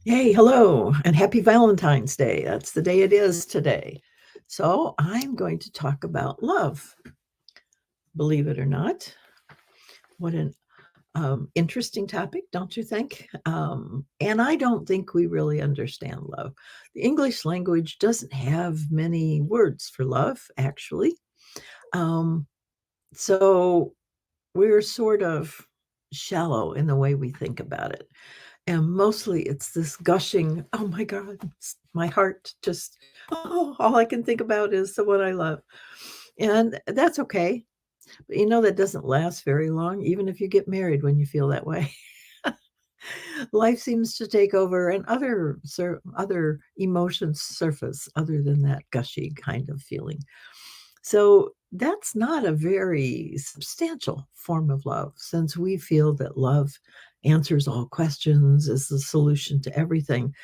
Hey, hello, and happy Valentine's Day. That's the day it is today. So, I'm going to talk about love, believe it or not. What an interesting topic, don't you think? And I don't think we really understand love. The English language doesn't have many words for love, actually. Um, so, we're sort of shallow in the way we think about it. And mostly it's this gushing, oh my God, my heart just, oh, all I can think about is the one I love. And that's okay. But that doesn't last very long, even if you get married when you feel that way. Life seems to take over and other emotions surface other than that gushy kind of feeling. So that's not a very substantial form of love, since we feel that love answers all questions, is the solution to everything,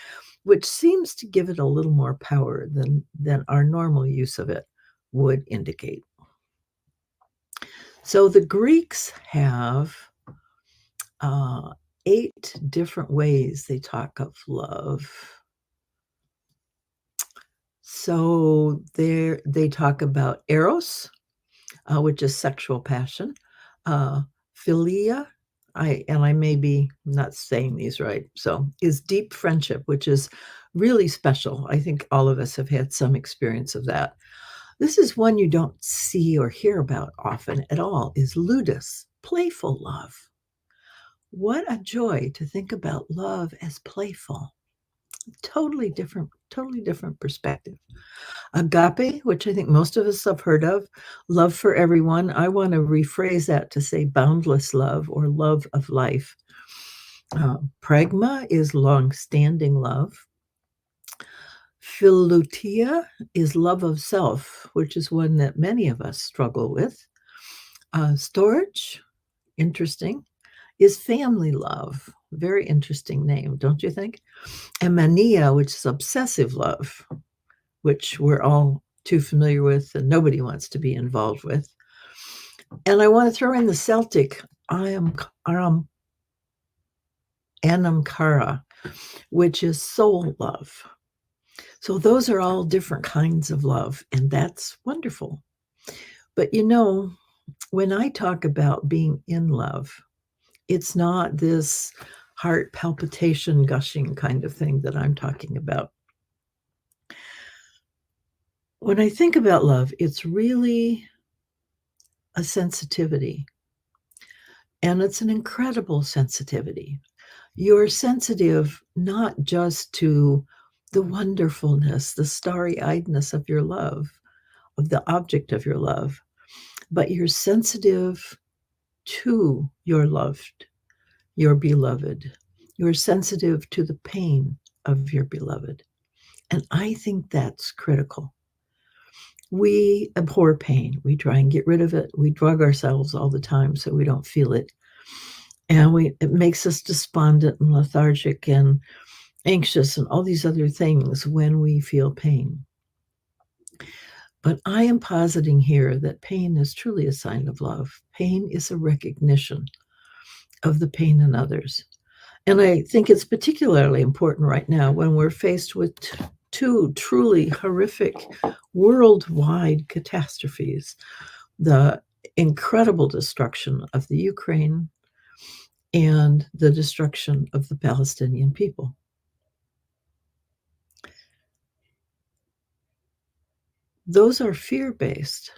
which seems to give it a little more power than our normal use of it would indicate. So the Greeks have uh, 8 different ways they talk of love. So they talk about eros, which is sexual passion, uh, philia, I may be not saying these right, so is deep friendship, which is really special. I think all of us have had some experience of that. This is one you don't see or hear about often at all, is ludus, playful love. What a joy to think about love as playful. Totally different perspective. Agape, which I think most of us have heard of, love for everyone. I want to rephrase that to say boundless love or love of life. Pragma is long-standing love. Philutia is love of self, which is one that many of us struggle with. Storage, interesting, is family love. Very interesting name, don't you think? And mania, which is obsessive love, which we're all too familiar with and nobody wants to be involved with. And I want to throw in the Celtic Anam Cara, which is soul love. So those are all different kinds of love, and that's wonderful. But when I talk about being in love, it's not this heart palpitation, gushing kind of thing that I'm talking about. When I think about love, it's really a sensitivity, and it's an incredible sensitivity. You're sensitive not just to the wonderfulness, the starry eyedness of your love, of the object of your love, but you're sensitive to your loved, your beloved. You're sensitive to the pain of your beloved. And I think that's critical. We abhor pain. We try and get rid of it. We drug ourselves all the time so we don't feel it. And it makes us despondent and lethargic and anxious and all these other things when we feel pain. But I am positing here that pain is truly a sign of love. Pain is a recognition of the pain in others. And I think it's particularly important right now when we're faced with two truly horrific worldwide catastrophes, the incredible destruction of the Ukraine and the destruction of the Palestinian people. Those are fear-based,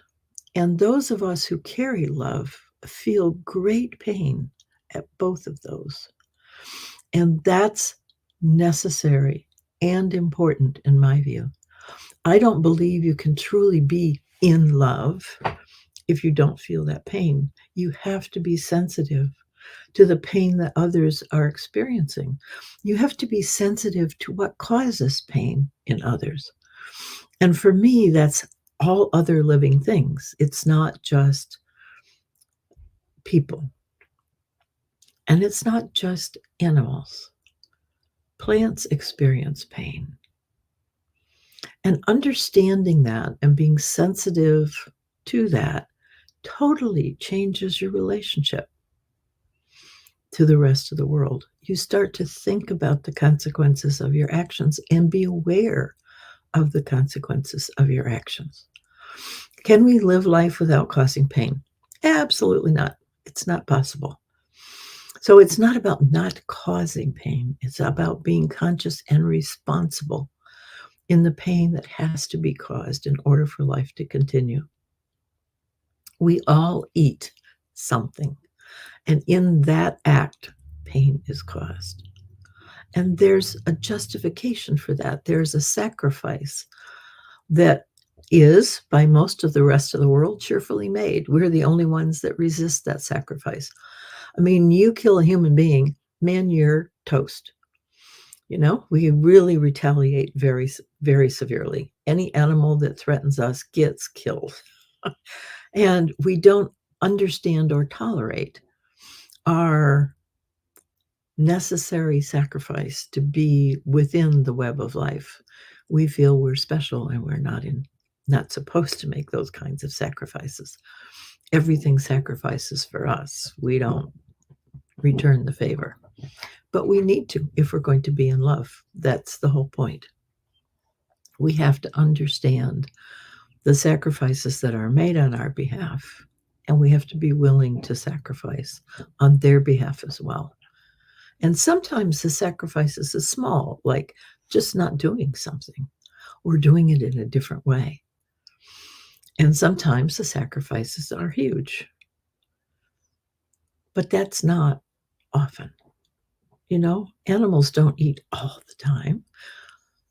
and those of us who carry love feel great pain at both of those. And that's necessary and important in my view. I don't believe you can truly be in love if you don't feel that pain. You have to be sensitive to the pain that others are experiencing. You have to be sensitive to what causes pain in others. And for me, that's all other living things. It's not just people. And it's not just animals. Plants experience pain. And understanding that and being sensitive to that totally changes your relationship. to the rest of the world. You start to think about the consequences of your actions and be aware of the consequences of your actions. Can we live life without causing pain? Absolutely not. It's not possible. So it's not about not causing pain. It's about being conscious and responsible in the pain that has to be caused in order for life to continue. We all eat something, and in that act, pain is caused. And there's a justification for that. There's a sacrifice that is, by most of the rest of the world, cheerfully made. We're the only ones that resist that sacrifice. I mean, you kill a human being, man, you're toast. You know, we really retaliate very, very severely. Any animal that threatens us gets killed. And we don't understand or tolerate our necessary sacrifice to be within the web of life. We feel we're special and we're not supposed to make those kinds of sacrifices. Everything sacrifices for us. We don't return the favor. But we need to if we're going to be in love. That's the whole point. We have to understand the sacrifices that are made on our behalf, and we have to be willing to sacrifice on their behalf as well. And sometimes the sacrifices are small, like just not doing something or doing it in a different way. And sometimes the sacrifices are huge. But that's not often. You know, animals don't eat all the time.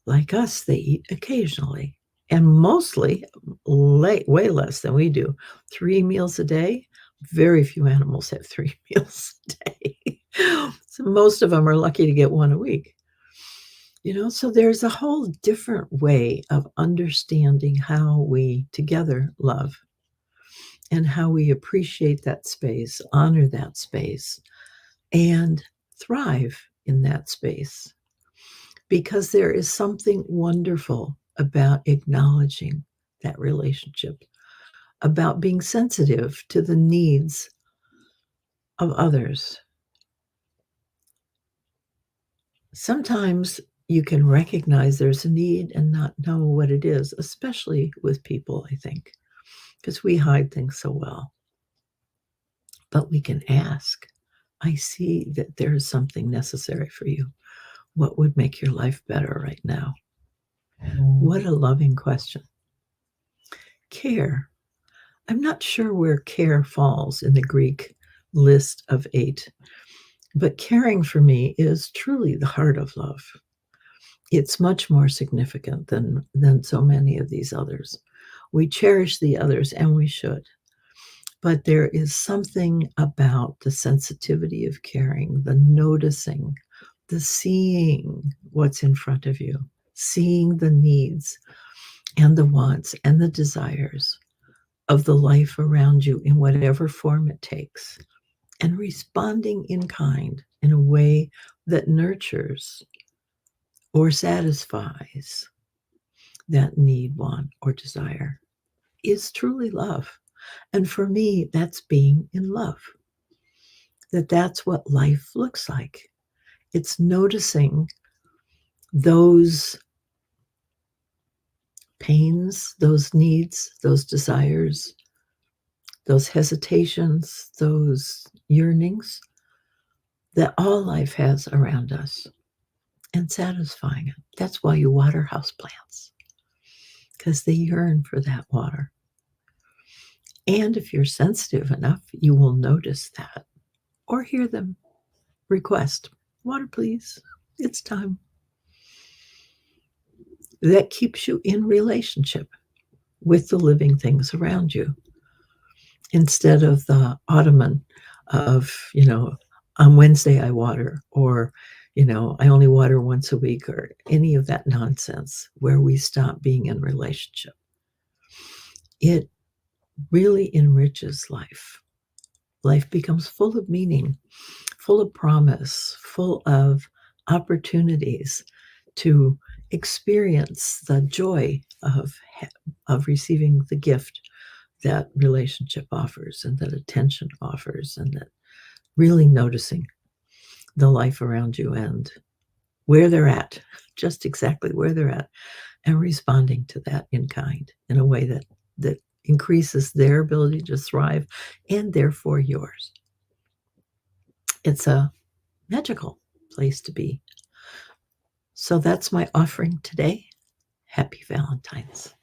Like us, they eat occasionally and mostly way less than we do. 3 meals a day. Very few animals have 3 meals a day. So most of them are lucky to get 1 a week. You know, so there's a whole different way of understanding how we together love and how we appreciate that space, honor that space, and thrive in that space. Because there is something wonderful about acknowledging that relationship, about being sensitive to the needs of others. Sometimes you can recognize there's a need and not know what it is, especially with people, I think, because we hide things so well. But we can ask, I see that there is something necessary for you. What would make your life better right now? What a loving question. Care. I'm not sure where care falls in the Greek list of 8, but caring for me is truly the heart of love. It's much more significant than so many of these others. We cherish the others, and we should. But there is something about the sensitivity of caring, the noticing, the seeing what's in front of you, seeing the needs and the wants and the desires of the life around you in whatever form it takes, and responding in kind in a way that nurtures or satisfies that need, want, or desire is truly love. And for me, that's being in love. That's what life looks like. It's noticing those pains, those needs, those desires, those hesitations, those yearnings that all life has around us, and satisfying it. That's why you water houseplants, because they yearn for that water. And if you're sensitive enough, you will notice that or hear them request, water, please. It's time. That keeps you in relationship with the living things around you instead of the ottoman of, on Wednesday I water, or, I only water once a week, or any of that nonsense where we stop being in relationship. It really enriches life. Life becomes full of meaning, full of promise, full of opportunities to experience the joy of receiving the gift that relationship offers and that attention offers, and that really noticing the life around you and where they're at, just exactly where they're at, and responding to that in kind, in a way that increases their ability to thrive and therefore yours. It's a magical place to be. So that's my offering today. Happy Valentine's.